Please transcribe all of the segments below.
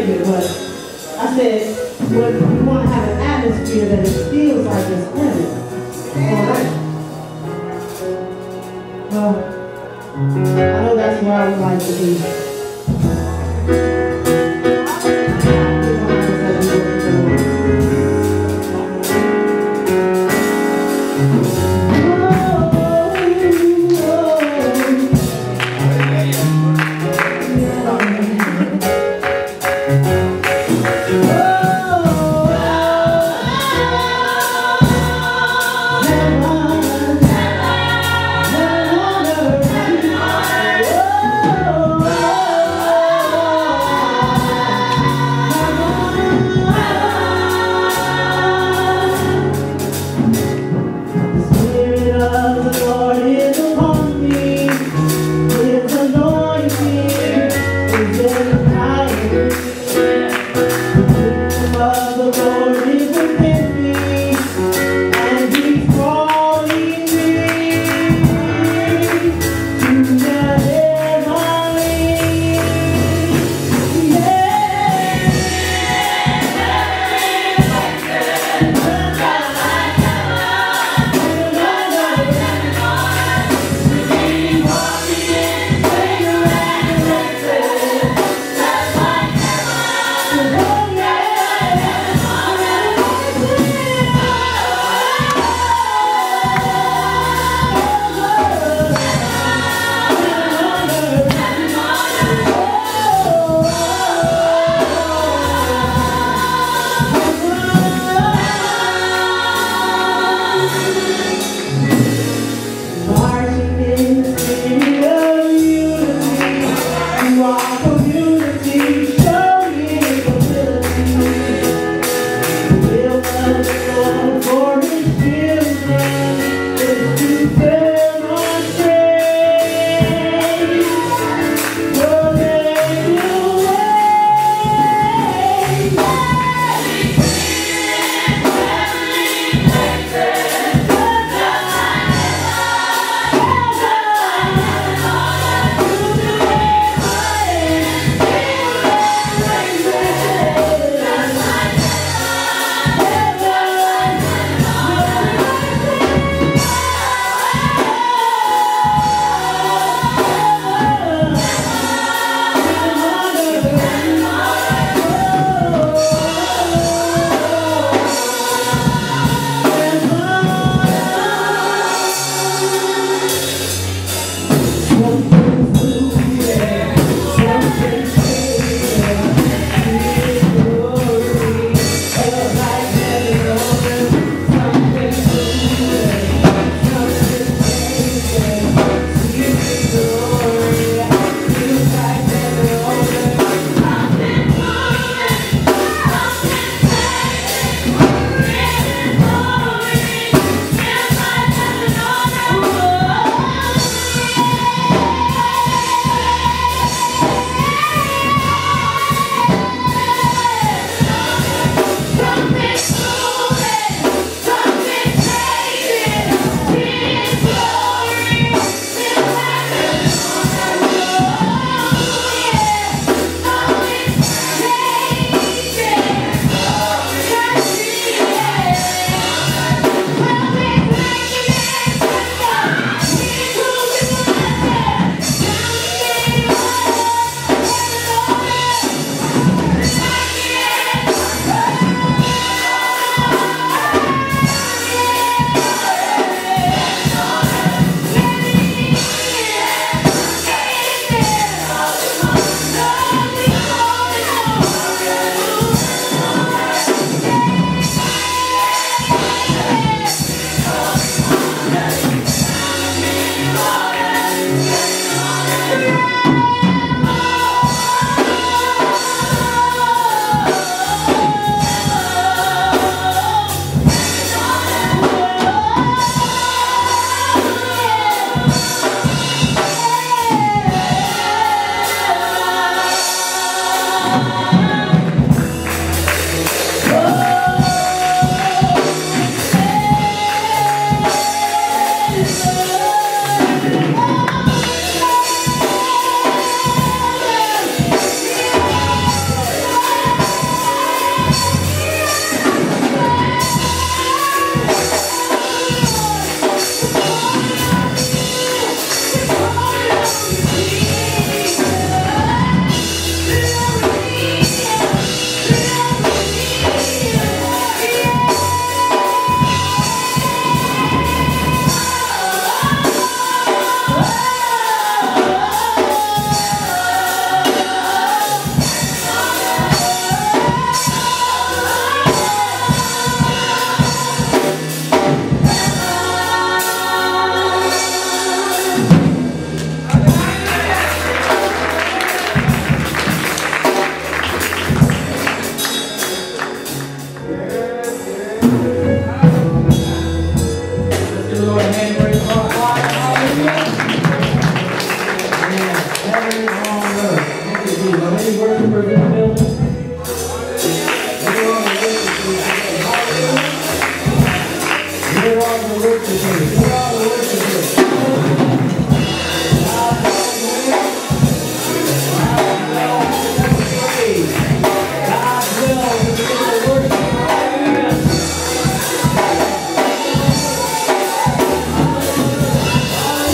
it, but I said, well, we want to have an atmosphere that it feels like it's heaven. All right. Well, I know that's where I would like to be.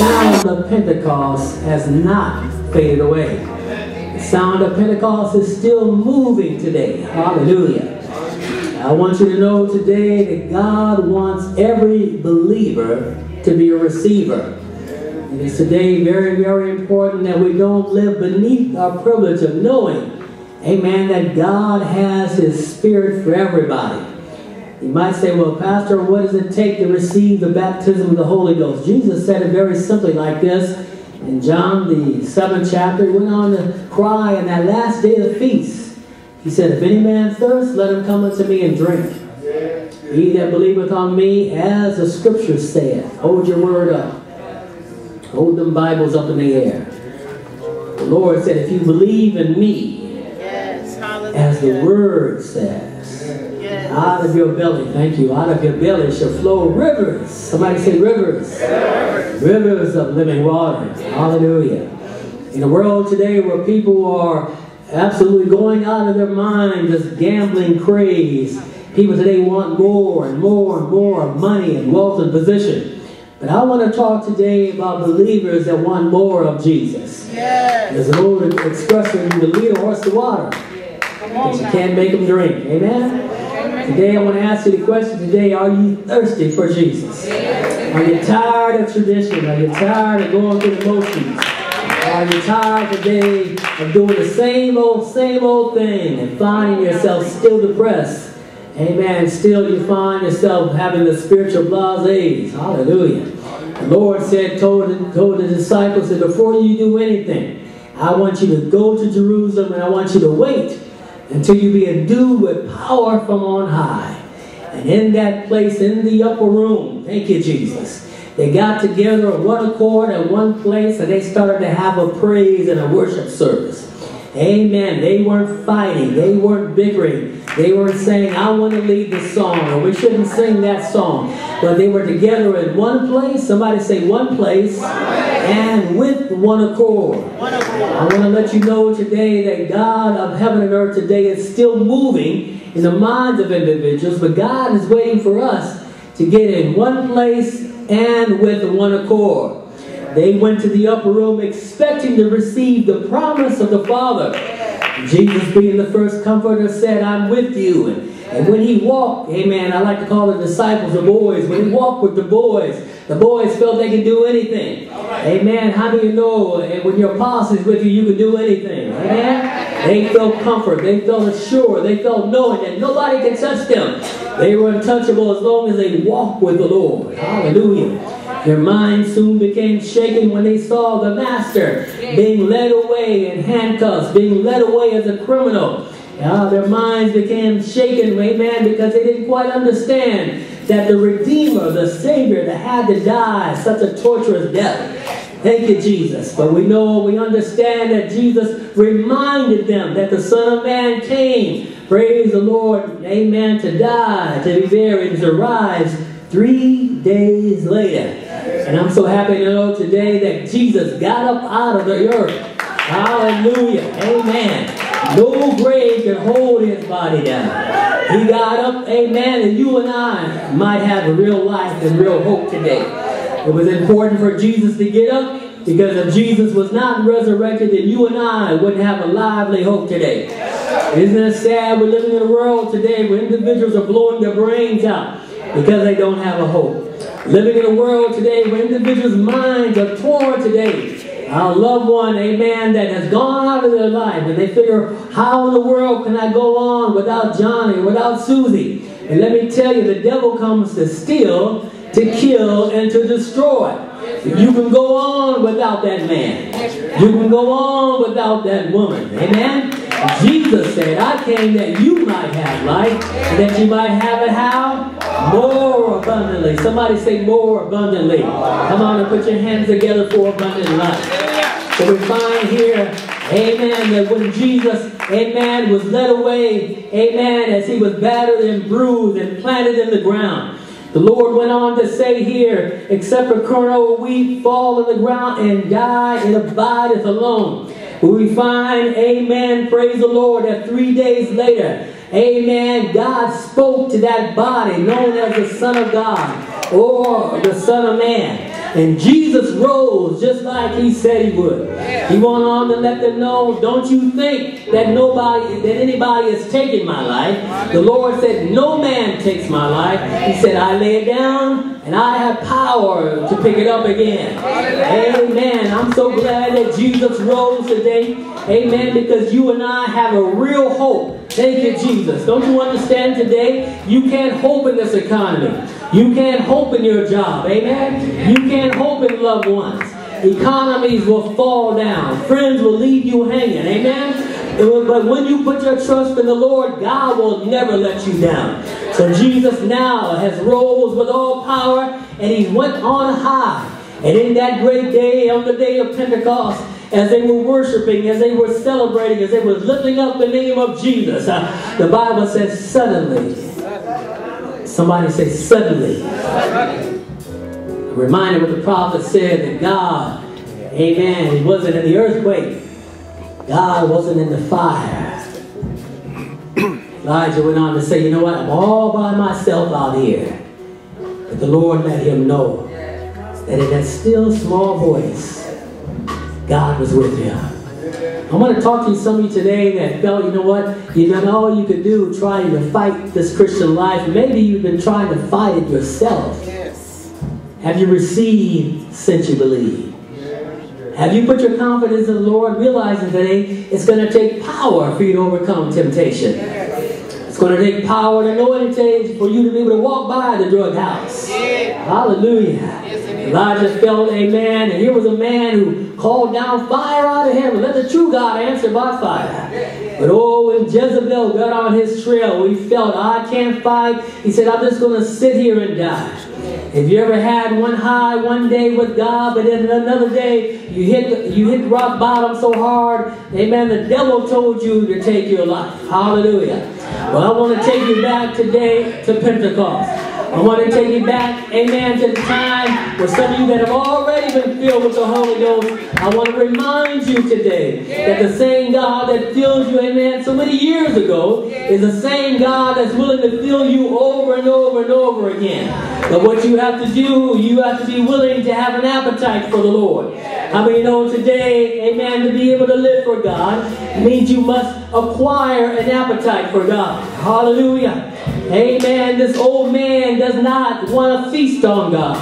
Sound of Pentecost has not faded away. The sound of Pentecost is still moving today. Hallelujah. I want you to know today that God wants every believer to be a receiver. It is today very, very important that we don't live beneath our privilege of knowing, amen, that God has His Spirit for everybody. You might say, well, Pastor, what does it take to receive the baptism of the Holy Ghost? Jesus said it very simply like this. In John, the 7th chapter, he went on to cry on that last day of the feast. He said, if any man thirst, let him come unto me and drink. He that believeth on me, as the Scriptures saith. Hold your word up. Hold them Bibles up in the air. The Lord said, if you believe in me, as the word says, out of your belly, thank you, out of your belly shall flow rivers. Somebody say rivers. Rivers of living water. Hallelujah. In a world today where people are absolutely going out of their mind, this gambling craze, people today want more and more and more money and wealth and position. But I want to talk today about believers that want more of Jesus. There's an old expression, you can lead a horse to water, but you can't make him drink. Amen? Today I want to ask you the question today, are you thirsty for Jesus? Are you tired of tradition? Are you tired of going through the motions? Are you tired today of doing the same old thing and finding yourself still depressed? Amen. Still you find yourself having the spiritual blasés. Hallelujah. The Lord said, told the disciples that before you do anything, I want you to go to Jerusalem and I want you to wait until you be endued with power from on high. And in that place, in the upper room, thank you, Jesus, they got together in one accord at one place and they started to have a praise and a worship service. Amen. They weren't fighting. They weren't bickering. They weren't saying, I want to lead the song, or we shouldn't sing that song. But they were together in one place. Somebody say one place. And with one accord. I want to let you know today that God of heaven and earth today is still moving in the minds of individuals. But God is waiting for us to get in one place and with one accord. They went to the upper room expecting to receive the promise of the Father. Jesus, being the first comforter, said, I'm with you. And when he walked, amen, I like to call the disciples the boys. When he walked with the boys felt they could do anything. Amen. How do you know when your apostle is with you, you can do anything? Amen. They felt comfort. They felt assured. They felt knowing that nobody can touch them. They were untouchable as long as they walked with the Lord. Hallelujah. Their minds soon became shaken when they saw the master being led away in handcuffs, being led away as a criminal. Their minds became shaken, amen, because they didn't quite understand that the Redeemer, the Savior, that had to die such a torturous death. Thank you, Jesus. But we understand that Jesus reminded them that the Son of Man came, praise the Lord, amen, to die, to be buried, and to rise 3 days later. And I'm so happy to know today that Jesus got up out of the earth. Hallelujah. Amen. No grave can hold his body down. He got up, amen, and you and I might have a real life and real hope today. It was important for Jesus to get up because if Jesus was not resurrected, then you and I wouldn't have a lively hope today. Isn't it sad we're living in a world today where individuals are blowing their brains out because they don't have a hope. Living in a world today where individuals' minds are torn today. Our loved one, amen, that has gone out of their life and they figure, how in the world can I go on without Johnny, without Susie? And let me tell you, the devil comes to steal, to kill, and to destroy. You can go on without that man. You can go on without that woman. Amen? Jesus said, I came that you might have life, and that you might have it how? More abundantly. Somebody say more abundantly. Come on and put your hands together for abundant life. So we find here, amen, that when Jesus, amen, was led away, amen, as he was battered and bruised and planted in the ground, the Lord went on to say here, except a kernel of wheat fall in the ground and die, it abideth alone. We find, amen, praise the Lord, that 3 days later, amen, God spoke to that body known as the Son of God or the Son of Man. And Jesus rose just like he said he would. He went on to let them know, don't you think that anybody is taking my life. The Lord said, no man takes my life. He said, I lay it down and I have power to pick it up again. Amen. I'm so glad that Jesus rose today. Amen. Because you and I have a real hope. Thank you, Jesus. Don't you understand today? You can't hope in this economy. You can't hope in your job. Amen. You can't hope in loved ones. Economies will fall down. Friends will leave you hanging. Amen. But when you put your trust in the Lord, God will never let you down. So Jesus now has rose with all power, and he went on high. And in that great day, on the day of Pentecost, as they were worshiping, as they were celebrating, as they were lifting up the name of Jesus, the Bible says suddenly. Somebody say suddenly. A reminder what the prophet said, that God, amen, he wasn't in the earthquake. God wasn't in the fire. Elijah went on to say, you know what, I'm all by myself out here. But the Lord let him know that in that still small voice, God was with him. I want to talk to some of you today that felt, you know what, you've done all you could do trying to fight this Christian life. Maybe you've been trying to fight it yourself. Have you received since you believe? Have you put your confidence in the Lord, realizing today it's going to take power for you to overcome temptation? It's going to take power to know what it takes for you to be able to walk by the drug house. Hallelujah. Elijah felt, amen, and here was a man who called down fire out of heaven. Let the true God answer by fire. But oh, when Jezebel got on his trail, he felt, I can't fight. He said, I'm just going to sit here and die. Have you ever had one high one day with God, but then another day you hit rock bottom so hard, amen, the devil told you to take your life. Hallelujah. Well, I want to take you back today to Pentecost. I want to take you back, amen, to the time where some of you that have already been filled with the Holy Ghost, I want to remind you today that the same God that filled you, amen, so many years ago is the same God that's willing to fill you over and over and over again. But what you have to do, you have to be willing to have an appetite for the Lord. How many know today, amen, to be able to live for God means you must acquire an appetite for God. Hallelujah. Amen. This old man does not want to feast on God.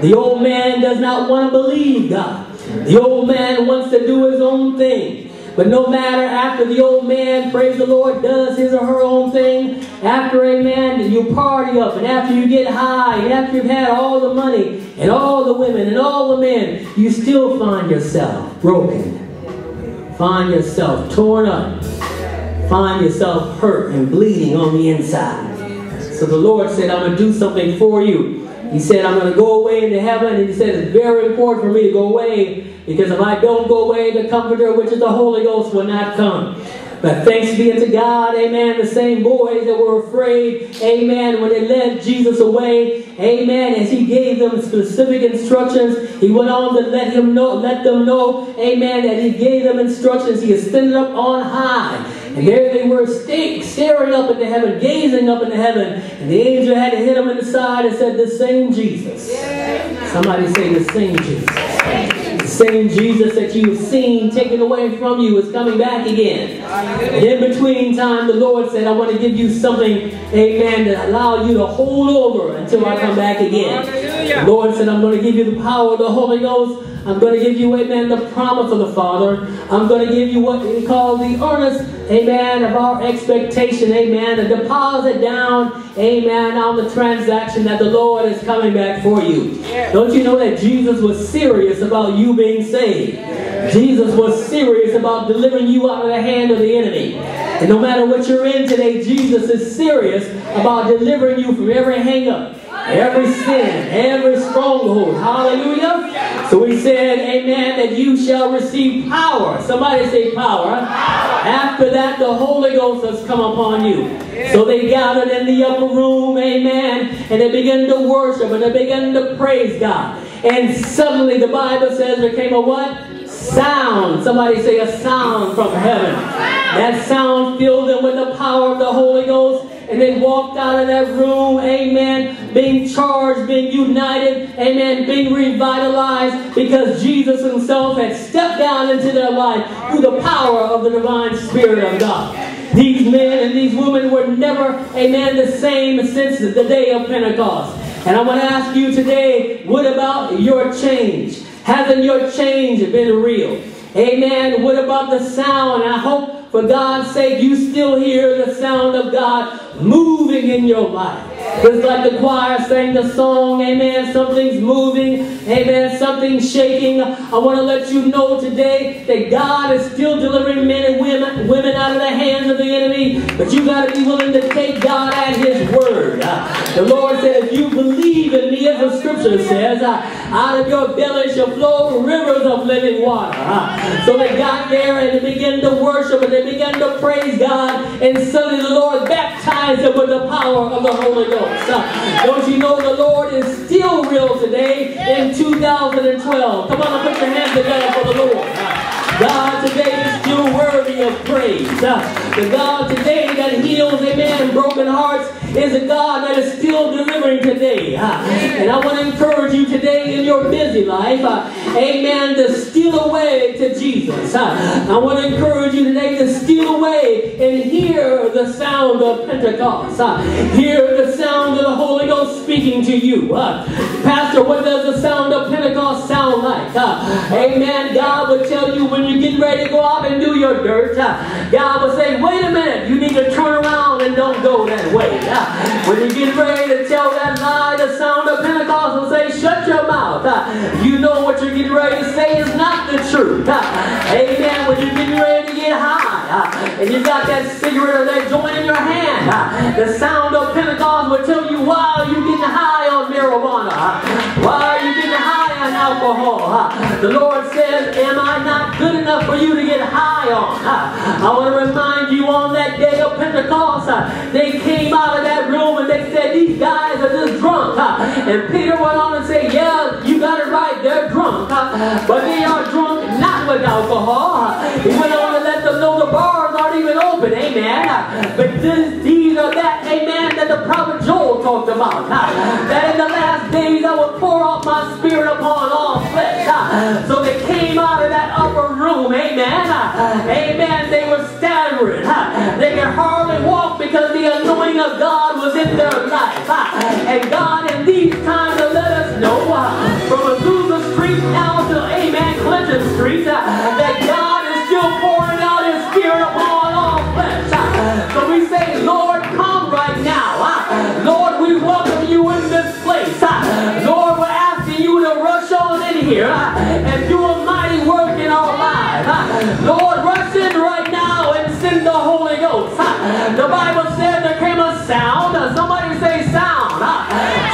The old man does not want to believe God. The old man wants to do his own thing. But no matter, after the old man, praise the Lord, does his or her own thing, after, amen, you party up, and after you get high, and after you've had all the money, and all the women, and all the men, you still find yourself broken. Find yourself torn up. Find yourself hurt and bleeding on the inside. So the Lord said, I'm going to do something for you. He said, I'm going to go away into heaven. And he said, it's very important for me to go away, because if I don't go away, the Comforter, which is the Holy Ghost, will not come. But thanks be unto God, amen, the same boys that were afraid, amen, when they led Jesus away, amen, as he gave them specific instructions, he went on to let them know, amen, that he gave them instructions. He ascended up on high. And there they were staring up into heaven, gazing up into heaven. And the angel had to hit them in the side and said, the same Jesus. Somebody say, the same Jesus. The same Jesus that you've seen taken away from you is coming back again. And in between time, the Lord said, I want to give you something, amen, to allow you to hold over until I come back again. The Lord said, I'm going to give you the power of the Holy Ghost. I'm going to give you, amen, the promise of the Father. I'm going to give you what we call the earnest, amen, of our expectation, amen, a deposit down, amen, on the transaction that the Lord is coming back for you. Don't you know that Jesus was serious about you being saved? Jesus was serious about delivering you out of the hand of the enemy. And no matter what you're in today, Jesus is serious about delivering you from every hang-up, every sin, every stronghold. Hallelujah. So he said, amen, that you shall receive power. Somebody say power. After that, the Holy Ghost has come upon you. So they gathered in the upper room, amen, and they began to worship and they began to praise God. And suddenly the Bible says there came a what? Sound. Somebody say a sound from heaven. That sound filled them with the power of the Holy Ghost. and they walked out of that room, amen, being charged, being united, amen, being revitalized, because Jesus himself had stepped down into their life through the power of the divine Spirit of God. These men and these women were never, amen, the same since the day of Pentecost. And I want to ask you today, what about your change? Hasn't your change been real? Amen. What about the sound? I hope, for God's sake, you still hear the sound of God moving in your life. Just like the choir sang the song, amen, something's moving, amen, something's shaking. I want to let you know today that God is still delivering men and women out of the hands of the enemy, but you got to be willing to take God at his word. The Lord said, if you believe in me, as the scripture says, out of your belly shall flow rivers of living water. So they got there and they began to worship and they began to praise God, and suddenly the Lord baptized them with the power of the Holy Ghost. Don't you know the Lord is still real today in 2012? Come on and put your hands together for the Lord. God today is still worthy of praise. The God today that heals, amen, broken hearts is a God that is still delivering today. And I want to encourage you today in your busy life, amen, to steal away to Jesus. I want to encourage you today to steal away and hear the sound of Pentecost. Hear the sound of the Holy Ghost speaking to you. Pastor, what does the sound of Pentecost sound like? Amen. God would tell you when you're getting ready to go out and do your dirt, God would say, wait a minute, you need to turn around and don't go that way. When you get ready to tell that lie, the sound of Pentecost will say, shut your mouth. You know what you're getting ready to say is not the truth. Amen. When you're getting ready to get high, and you got that cigarette or that joint in your hand, the sound of Pentecost will tell you, why are you getting high on marijuana? Why are you getting high on alcohol? The Lord says, am I not good enough for you to get high on? I want to remind you, on that day of Pentecost, they came out of that room and they said, these guys are just drunk. And Peter went on and said, yeah, you got it right, they're drunk. But they are drunk not with alcohol. He went on to let them know the bars aren't even open, amen. But these are that, amen, that the prophet Joel talked about. That in the last days I will pour out my spirit upon all flesh. So they came out of that upper room, amen. Amen, they were staggering. They could hardly walk because the anointing of God was in their life. And God in these times to let us know, from Azusa Street down to, amen, Clinton Street, that God is still pouring out his spirit upon all flesh. So we say, Lord, come right now. Lord, we welcome you in this place. Lord, we're asking you to rush on in here and do a mighty work in our lives. Lord, rush in right now and send the Holy Ghost. The Bible says there came a sound. Somebody say sound.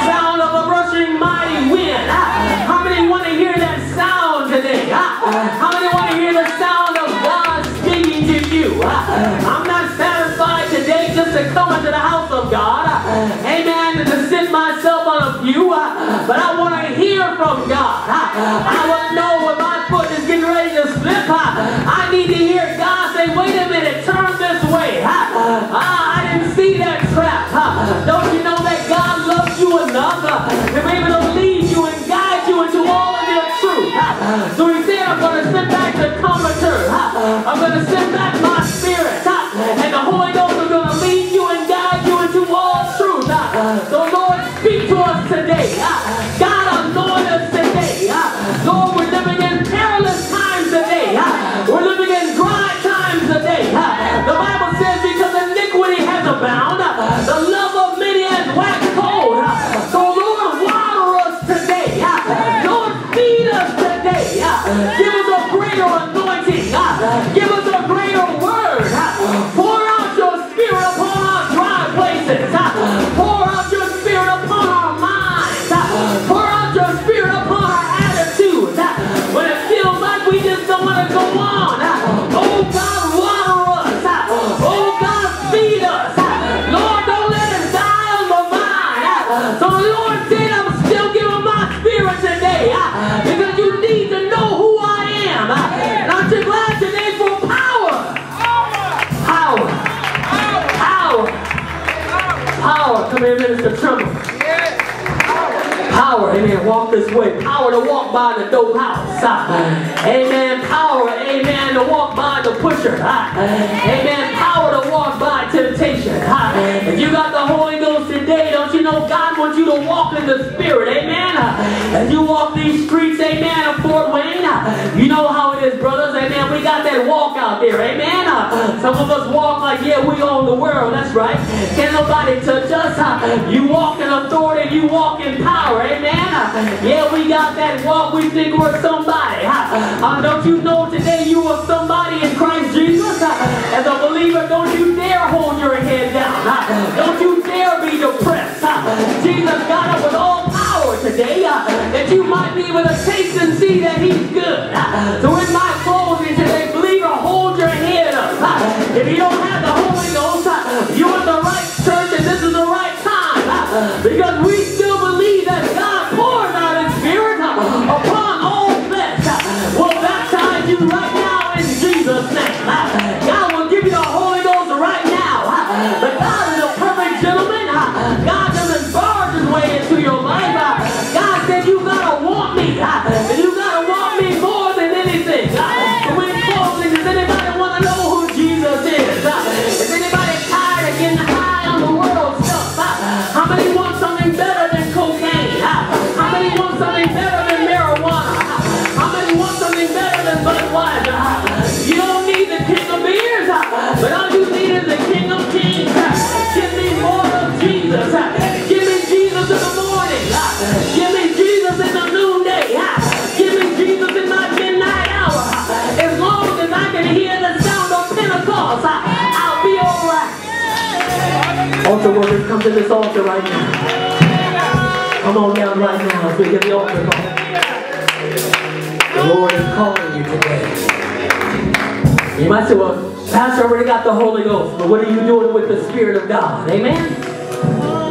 Sound of a rushing mighty wind. How many want to hear that sound today? How many want to hear the sound of God speaking to you? I'm not satisfied today just to come into the house of God, amen, and to sit myself on a pew, but I want to hear from God. I want to know when my foot is getting ready to slip. I need to hear God say, wait a minute, turn this way. I didn't see that trap. Don't you know that God loves you enough to be able to lead you and guide you into all of your truth? So he said, I'm going to send back the comforter. I'm going to send back my spirit. And the Holy Ghost is going to lead you and guide you into all truth. So Lord, speak to us today. God, anoint us today. Lord, we're living in perilous times today. We're living in dry times today. The Bible says because iniquity has abounded, the love of many has waxed cold. So Lord, water us today. Lord, feed us today. Give us a greater anointing. Give us a greater word. Pour out your spirit upon our dry places. Pour out your spirit upon our minds. Pour out your spirit upon our attitudes. When it feels like we just don't want to go on. Oh God, water us. Oh God, feed us. Lord, don't let us die on the vine. So the Lord said, I'm still giving my spirit today. Because you need to know who I am. And aren't you glad today for power? Power. Power. Come here, Minister Trumbull. Power, amen, walk this way. Power to walk by the dope house. Amen. Power, amen, to walk by the pusher. Amen. Power to walk by temptation. If you got the Holy Ghost today, don't you know God wants you to walk in the Spirit. Amen. As you walk these streets, amen, of Fort Wayne, you know how it is, brothers. Amen. We got that walk out there. Amen. Some of us walk like, yeah, we own the world. That's right. Can't nobody touch us. You walk in authority. You walk in power. Amen. Yeah, we got that walk. We think we're somebody. Don't you know today you are somebody in Christ Jesus? As a believer, don't you dare hold your head down. Don't you dare be depressed. Jesus got up with all power today that you might be able to taste and see that He's good. So in my closing today, believer, hold your head up. If you don't have the Holy Ghost, you're in the right church and this is the right time. Because we still believe that God pours out His Spirit upon all flesh. We'll baptize you right now in Jesus' name. God will give you the Holy Ghost right now. But God is a perfect gentleman. God doesn't barge His way into your life. God said you gotta want me. And you gotta want me more than anything. So in closing, does anybody want to know who Jesus is? Is anybody tired of getting high on the world stuff? How many want something better than cocaine? How many want something better than marijuana? How many want something better than Budweiser? You don't need the king of beers, but all you need is the king of kings. Give me more of Jesus. Give me Jesus in the morning. Give me Jesus in the noonday. Give me Jesus in my midnight hour. As long as I can hear the sound of Pentecost, I'll be all right. Altar workers, come to this altar right now. Come on down right now as we get the altar call. The Lord is calling you today. You might say, well, Pastor, I already got the Holy Ghost, but what are you doing with the Spirit of God? Amen?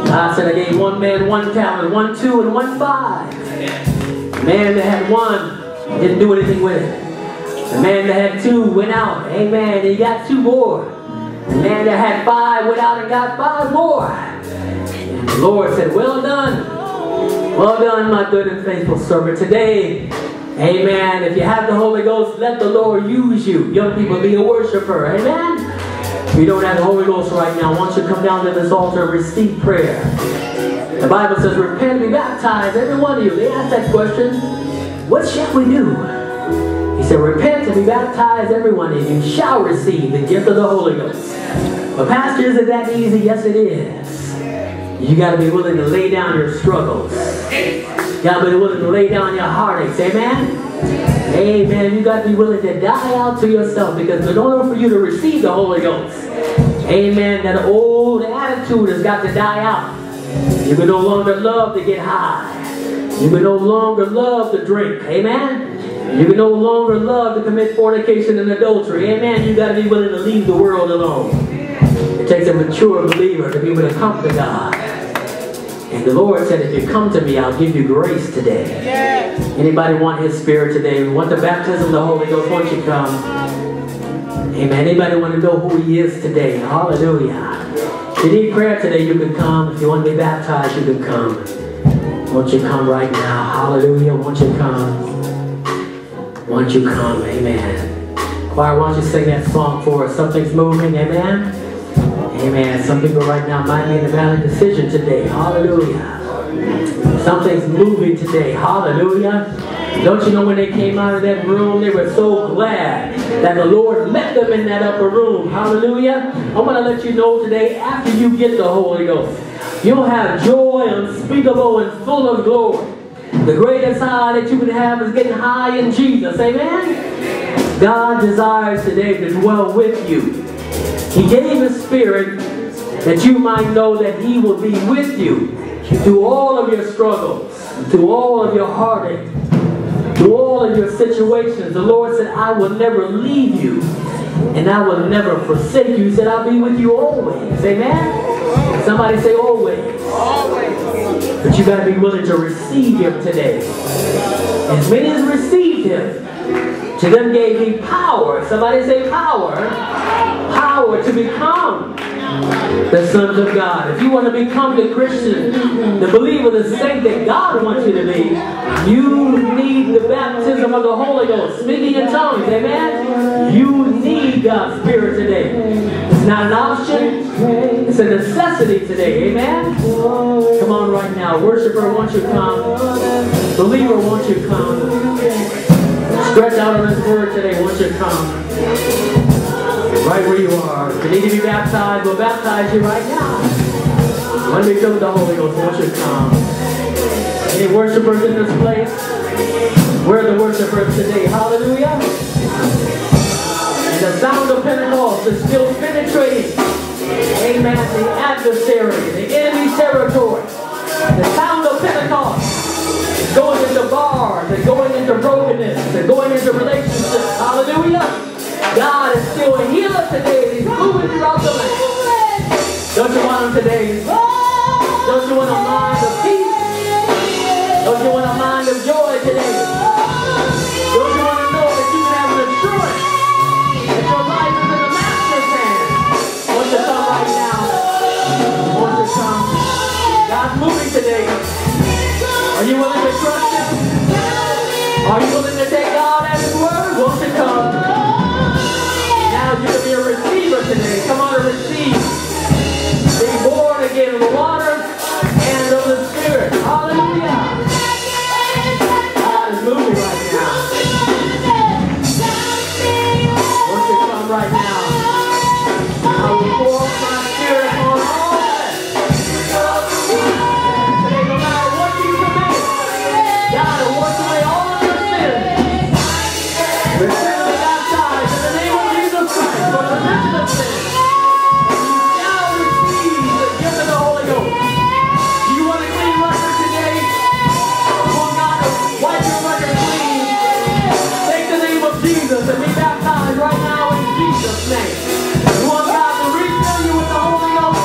God said I gave one man 1 talent, 1 2, and 1 5. The man that had 1 didn't do anything with it. The man that had 2 went out. Amen. And he got 2 more. The man that had 5 went out and got 5 more. And the Lord said, well done. Well done, my good and faithful servant. Today, amen, if you have the Holy Ghost, let the Lord use you. Young people, be a worshiper. Amen. If you don't have the Holy Ghost right now, why don't you come down to this altar and receive prayer. The Bible says, repent and be baptized, every one of you. They asked that question, what shall we do? He said, repent and be baptized, every one of you shall receive the gift of the Holy Ghost. But Pastor, is it that easy? Yes, it is. You got to be willing to lay down your struggles. You got to be willing to lay down your heartaches. Amen? Amen. You got to be willing to die out to yourself, because in order for you to receive the Holy Ghost, amen, that old attitude has got to die out. You can no longer love to get high. You can no longer love to drink. Amen. You can no longer love to commit fornication and adultery. Amen. You got to be willing to leave the world alone. It takes a mature believer to be able to come to God. And the Lord said, if you come to me, I'll give you grace today. Yes. Anybody want His Spirit today? Want the baptism of the Holy Ghost? Won't you come? Amen. Anybody want to know who He is today? Hallelujah. If you need prayer today, you can come. If you want to be baptized, you can come. Won't you come right now? Hallelujah. Won't you come? Won't you come? Amen. Choir, why don't you sing that song for us? Something's moving. Amen. Amen. Some people right now might make a valid decision today. Hallelujah. Something's moving today. Hallelujah. Don't you know when they came out of that room, they were so glad that the Lord met them in that upper room. Hallelujah. I want to let you know today, after you get the Holy Ghost, you'll have joy unspeakable and full of glory. The greatest high that you can have is getting high in Jesus. Amen. God desires today to dwell with you. He gave His Spirit that you might know that He will be with you through all of your struggles, through all of your heartache, through all of your situations. The Lord said, I will never leave you and I will never forsake you. He said, I'll be with you always. Amen? Somebody say always. Always. But you got to be willing to receive Him today. As many as received Him, to them gave He power. Somebody say power. Power to become the sons of God. If you want to become the Christian, the believer, the saint that God wants you to be, you need the baptism of the Holy Ghost, speaking in tongues, amen? You need God's Spirit today. It's not an option, it's a necessity today, amen? Come on right now, worshiper, won't you come? Believer, won't you come? Stretch out on His Word today, won't you come? Right where you are. If you need to be baptized, we'll baptize you right now. When we fill with the Holy Ghost, won't you come? Any worshipers in this place? We're the worshipers today. Hallelujah. And the sound of Pentecost is still penetrating. Amen. The adversary, the enemy's territory. The sound of Pentecost is going into bars, they're going into brokenness, they're going into relationships. Hallelujah. God is still a healer today. He's moving throughout the land. Don't you want Him today? Don't you want a mind of peace? Don't you want a mind of joy today? Don't you want to know that you can have an assurance that your life is in the Master's hand? Won't you come right now? Won't you come? God's moving today. Are you willing to trust Him? Are you willing to take God at His word? Won't you come? Now you can be a receiver today. Come on and receive. Be born again of the water and of the Spirit. Hallelujah. God is moving right now. Won't you come right now? I will pour my Spirit on all flesh. Today, no matter what you commit, God will wash away all of your sins. Repent and be baptized in the name of Jesus Christ for the remission of sin. And be baptized right now in Jesus' name. You want God to refill you with the Holy Ghost?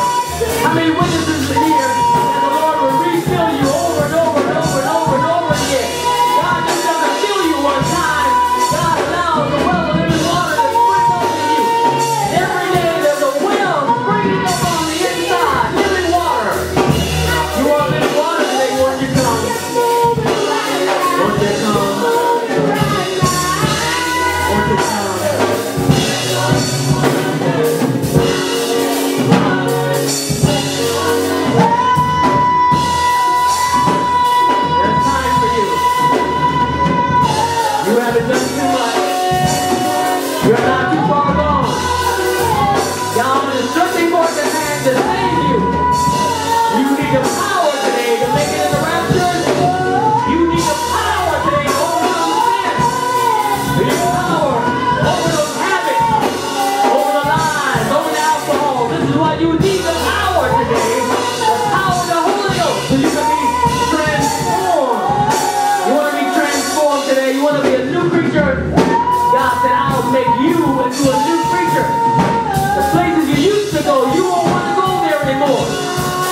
How many witnesses are here? And the Lord will refill you over and over and over and over and over again. God just doesn't fill you one time. God allows the well of living water to spring up in you. Every day there's a well springing up on the inside. Living water. You want living water today? Won't you come? Won't you come? You're not too far gone. God is stretching forth His hand to save you. You need the power today to make it in the rapture. You need the power today to overcome sin. You need the power over those habits, over the lies, over the alcohol. This is why you need the power today. The power of the Holy Ghost so you can be transformed. You want to be transformed today. You want to be a new creature. God said, I'll make you into a new creature. The places you used to go, you won't want to go there anymore.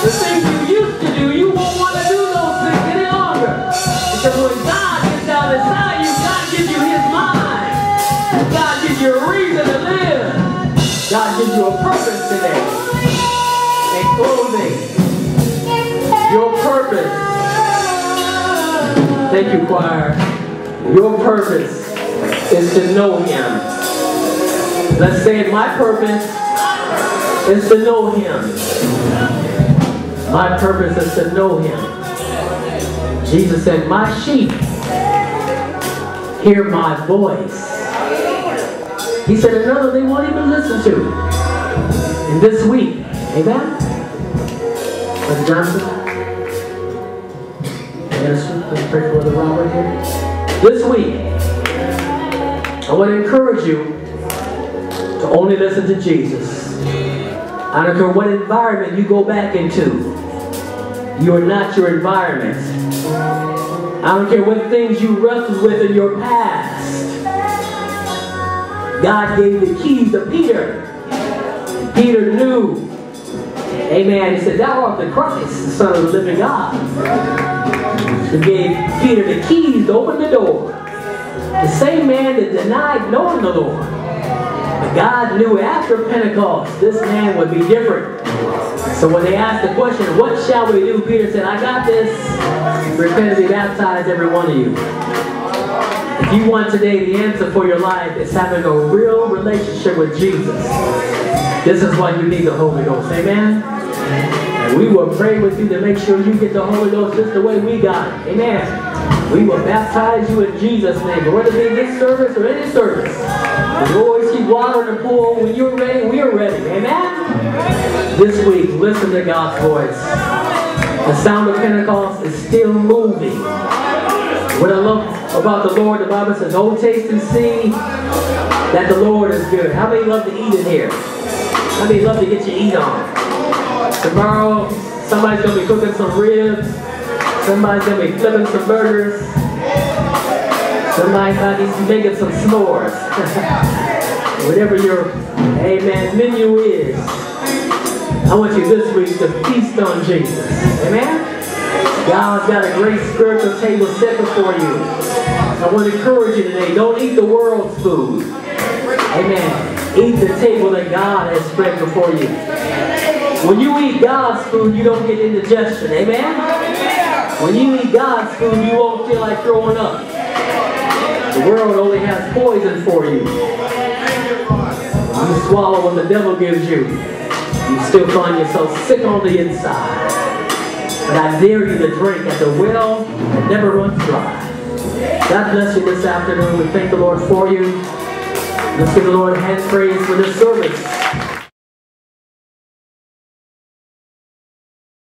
The things you used to do, you won't want to do those things any longer. Because when God gets down inside you, God gives you His mind. God gives you a reason to live. God gives you a purpose today. In closing, your purpose. Thank you, choir. Your purpose is to know Him. Let's say it, my purpose is to know Him. My purpose is to know Him. Jesus said, my sheep hear my voice. He said another they won't even listen to. And this week, amen? Brother Johnson? Minister, let's pray for Brother Robert here. This week, I want to encourage you to only listen to Jesus. I don't care what environment you go back into. You are not your environment. I don't care what things you wrestled with in your past. God gave the keys to Peter. Peter knew. Amen. He said, thou art the Christ, the Son of the living God. He gave Peter the keys to open the door. The same man that denied knowing the Lord. God knew after Pentecost, this man would be different. So when they asked the question, what shall we do? Peter said, I got this. Repent and be baptized, every one of you. If you want today, the answer for your life is having a real relationship with Jesus. This is why you need the Holy Ghost. Amen? And we will pray with you to make sure you get the Holy Ghost just the way we got it. Amen? We will baptize you in Jesus' name. Whether it be this service or any service. We always keep water in the pool. When you're ready, we are ready. Amen? This week, listen to God's voice. The sound of Pentecost is still moving. What I love about the Lord, the Bible says, oh, taste and see that the Lord is good. How many love to eat in here? How many love to get your eat on? Tomorrow, somebody's going to be cooking some ribs. Somebody's going to be flipping some burgers. Somebody might be making some s'mores. Whatever your, amen, menu is. I want you this week to feast on Jesus. Amen? God's got a great spiritual table set before you. I want to encourage you today, don't eat the world's food. Amen. Eat the table that God has spread before you. When you eat God's food, you don't get indigestion. Amen? When you eat God's food, you won't feel like throwing up. The world only has poison for you. You swallow what the devil gives you. You still find yourself sick on the inside. But I dare you to drink at the well that never runs dry. God bless you this afternoon. We thank the Lord for you. Let's give the Lord a hand praise for this service.